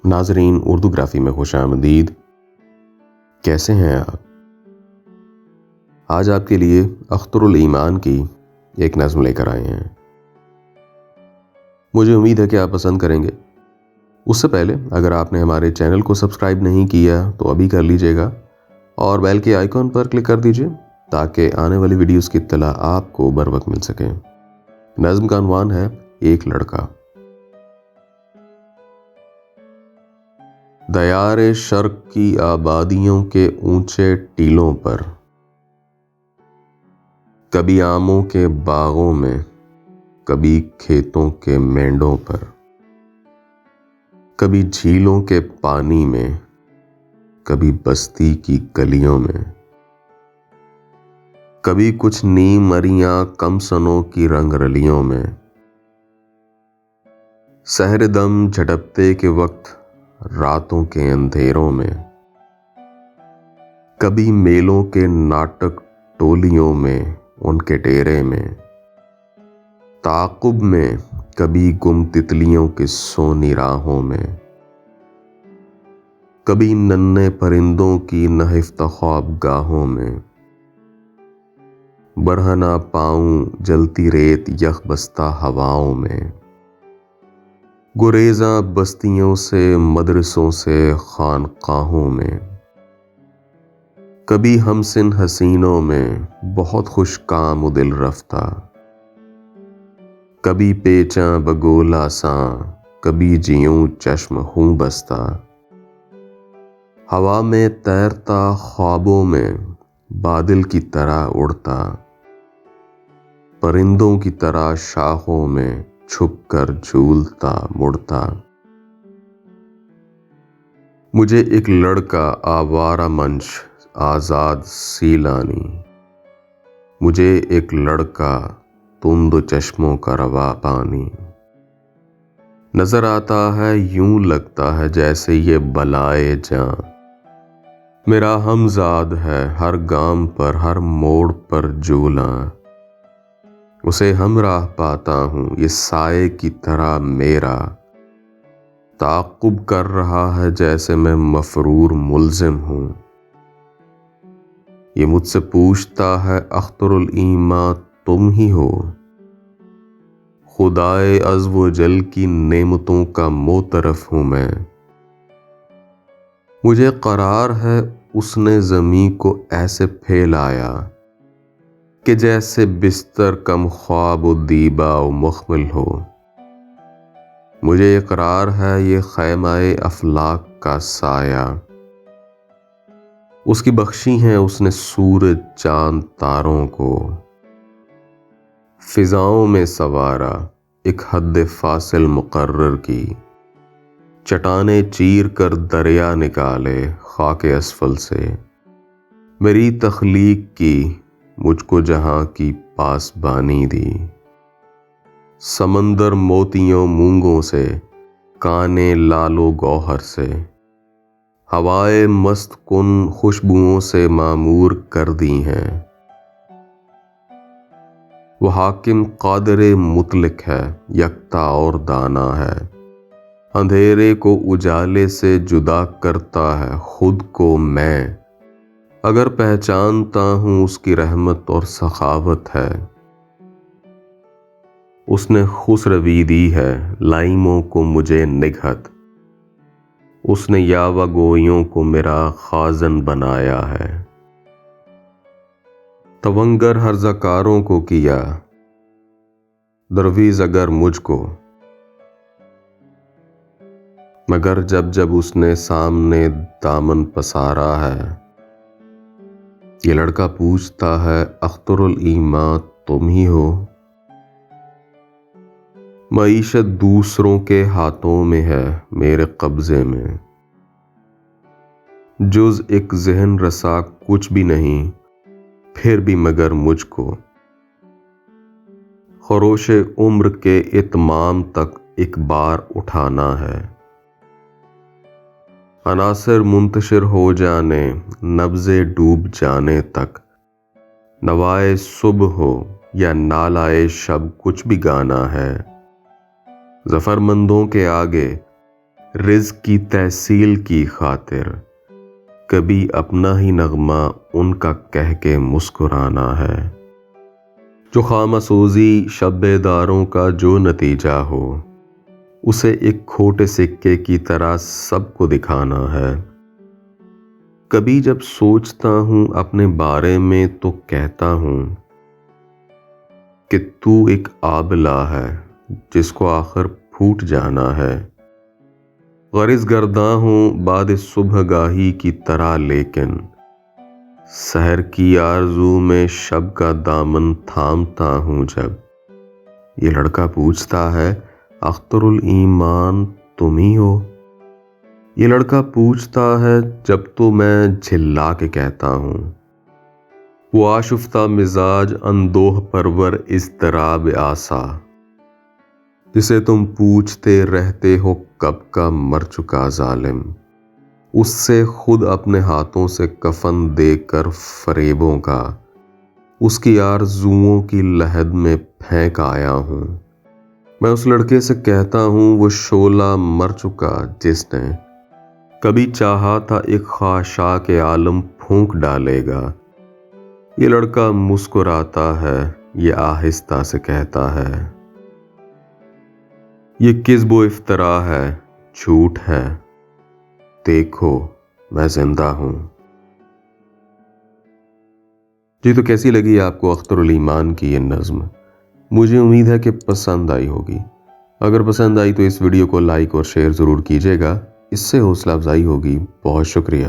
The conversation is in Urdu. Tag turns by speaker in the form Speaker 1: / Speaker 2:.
Speaker 1: ناظرین، اردو گرافی میں خوش آمدید۔ کیسے ہیں آپ؟ آج آپ کے لیے اختر الایمان کی ایک نظم لے کر آئے ہیں۔ مجھے امید ہے کہ آپ پسند کریں گے۔ اس سے پہلے اگر آپ نے ہمارے چینل کو سبسکرائب نہیں کیا تو ابھی کر لیجئے گا اور بیل کے آئیکن پر کلک کر دیجئے تاکہ آنے والی ویڈیوز کی اطلاع آپ کو بر وقت مل سکے۔ نظم کا عنوان ہے ایک لڑکا۔ دیار شرق کی آبادیوں کے اونچے ٹیلوں پر، کبھی آموں کے باغوں میں، کبھی کھیتوں کے مینڈوں پر، کبھی جھیلوں کے پانی میں، کبھی بستی کی گلیوں میں، کبھی کچھ نیم مریاں کم سنوں کی رنگ رلیوں میں، سحر دم جھٹکتے کے وقت راتوں کے اندھیروں میں، کبھی میلوں کے ناٹک ٹولیوں میں ان کے ڈیرے میں، تعاقب میں کبھی گم تتلیوں کی سونی راہوں میں، کبھی ننھے پرندوں کی نہفتہ خواب گاہوں میں، برہنہ پاؤں جلتی ریت یخ بستہ ہواؤں میں، گریزاں بستیوں سے مدرسوں سے خانقاہوں میں، کبھی ہمسن حسینوں میں بہت خوش کام و دل رفتہ، کبھی پیچاں بگولا ساں، کبھی جیوں چشم ہوں بستہ، ہوا میں تیرتا خوابوں میں بادل کی طرح اڑتا، پرندوں کی طرح شاخوں میں چھپ کر جھولتا مڑتا، مجھے ایک لڑکا آوارہ منش آزاد سیلانی، مجھے ایک لڑکا تند چشموں کا روا پانی، نظر آتا ہے یوں لگتا ہے جیسے یہ بلائے جاں، میرا ہمزاد ہے ہر گام پر ہر موڑ پر جولاں، اسے ہمراہ پاتا ہوں یہ سائے کی طرح میرا، تعاقب کر رہا ہے جیسے میں مفرور ملزم ہوں، یہ مجھ سے پوچھتا ہے اختر الایمان تم ہی ہو، خدائے عز و جل کی نعمتوں کا معترف ہوں میں، مجھے قرار ہے اس نے زمیں کو ایسے پھیلایا کہ جیسے بستر کم خواب و دیبا و مخمل ہو، مجھے اقرار ہے یہ خیمہ افلاک کا سایہ، اس کی بخشی ہیں اس نے سورج چاند تاروں کو، فضاؤں میں سوارا ایک حد فاصل مقرر کی، چٹانیں چیر کر دریا نکالے خاک اسفل سے، میری تخلیق کی مجھ کو جہاں کی پاسبانی دی، سمندر موتیوں مونگوں سے، کانے لال و گوہر سے، ہوائے مست کن خوشبوؤں سے معمور کر دی ہیں، وہ حاکم قادر مطلق ہے یکتا اور دانا ہے، اندھیرے کو اجالے سے جدا کرتا ہے خود کو میں، اگر پہچانتا ہوں اس کی رحمت اور سخاوت ہے، اس نے خسروی دی ہے لائموں کو مجھے نگہت، اس نے یاوہ گوئیوں کو میرا خازن بنایا ہے، تونگر ہرزہ کاروں کو کیا درویز اگر مجھ کو، مگر جب جب اس نے سامنے دامن پسارا ہے، یہ لڑکا پوچھتا ہے اختر الایمان تم ہی ہو، معیشت دوسروں کے ہاتھوں میں ہے میرے قبضے میں، جز ایک ذہن رسا کچھ بھی نہیں پھر بھی مگر مجھ کو، خروش عمر کے اتمام تک ایک بار اٹھانا ہے، عناصر منتشر ہو جانے نبض ڈوب جانے تک نوائے صبح ہو یا نالائے شب کچھ بھی گانا ہے، ظفرمندوں کے آگے رزق کی تحصیل کی خاطر کبھی اپنا ہی نغمہ ان کا کہہ کے مسکرانا ہے۔ جو خامہ سوزی شب بیداروں کا جو نتیجہ ہو، اسے ایک کھوٹے سکے کی طرح سب کو دکھانا ہے۔ کبھی جب سوچتا ہوں اپنے بارے میں تو کہتا ہوں کہ تو ایک آبلہ ہے جس کو آخر پھوٹ جانا ہے۔ غرض گرداں ہوں بعد صبح گاہی کی طرح، لیکن سحر کی آرزو میں شب کا دامن تھامتا ہوں جب۔ یہ لڑکا پوچھتا ہے اختر الایمان تم ہی ہو؟ یہ لڑکا پوچھتا ہے جب تو میں جھلا کے کہتا ہوں، وہ آشفتہ مزاج اندوہ پرور اضطراب آسا جسے تم پوچھتے رہتے ہو کب کا مر چکا ظالم، اس سے خود اپنے ہاتھوں سے کفن دے کر فریبوں کا اس کی آرزوؤں کی لحد میں پھینک آیا ہوں۔ میں اس لڑکے سے کہتا ہوں وہ شعلہ مر چکا جس نے کبھی چاہا تھا ایک خاشاک عالم پھونک ڈالے گا۔ یہ لڑکا مسکراتا ہے، یہ آہستہ سے کہتا ہے، یہ کذب و افطرا ہے، جھوٹ ہے، دیکھو میں زندہ ہوں۔ جی تو کیسی لگی آپ کو اختر الایمان کی یہ نظم؟ مجھے امید ہے کہ پسند آئی ہوگی۔ اگر پسند آئی تو اس ویڈیو کو لائک اور شیئر ضرور کیجیے گا، اس سے حوصلہ افزائی ہوگی۔ بہت شکریہ۔